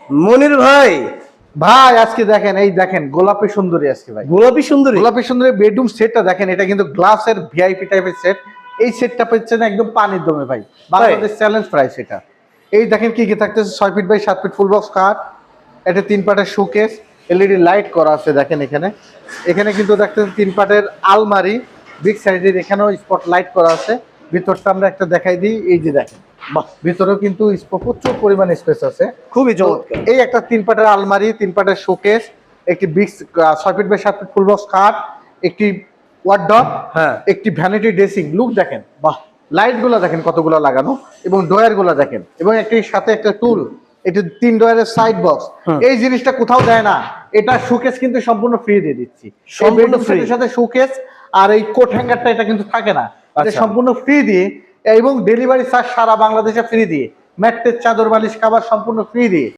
মনির ভাই, ভাই আজকে দেখেন, এই দেখেন গোলাপি সুন্দরী আজকে ভাই, গোলাপি সুন্দরী। গোলাপি সুন্দরী বেডরুম সেটটা দেখেন, এটা কিন্তু গ্লাসের ভিআইপি টাইপের সেট। এই সেটটা পাচ্ছেন একদম পানির দমে ভাই, বাংলাদেশ চ্যালেঞ্জ প্রাইস এটা। এই দেখেন কি কি থাকতেছে, 6 feet by 7 feet full box খাট, এটা 3 পাটের শোকেস, এলইডি লাইট করা আছে দেখেন এখানে। এখানে কিন্তু দেখতেছেন 3 পাটের আলমারি, বিগ সাইজের, এখানেও স্পট লাইট করা আছে। ভিতরটা আমরা একটা দেখাই দিই, এই যে দেখেন, বাহ, ভিতরেও কিন্তু প্রচুর পরিমাণে স্পেস আছে, খুবই তো চমৎকার। এই একটা 3 পাটের আলমারি, 3 পাটের শোকেস, একটি big 6 feet by 7 feet full box খাট, একটি ওয়ার্ডরোব, হ্যাঁ। একটি ভ্যানিটি ড্রেসিং। লুক দেখেন, বাহ, লাইট গুলা দেখেন কতগুলো লাগানো, এবং ডয়ার গুলা দেখেন, এবং একটি সাথে একটা টুল, এটি 3 ডয়ারের সাইড বক্স। এই জিনিসটা কোথাও দেয় না, এটা শোকেস কিন্তু সম্পূর্ণ ফ্রি দিয়ে দিচ্ছি, সম্পূর্ণ free। সাথে শোকেস। আর এই কোট হ্যাঙ্গারটা এটা কিন্তু থাকে না, এটা আচ্ছা। সম্পূর্ণ ফ্রি দিয়ে, এবং ডেলিভারি চার্জ সারা বাংলাদেশে ফ্রি দিয়ে, ম্যাট্রেস চাদর বালিশ কাভার সম্পূর্ণ ফ্রি দিয়ে।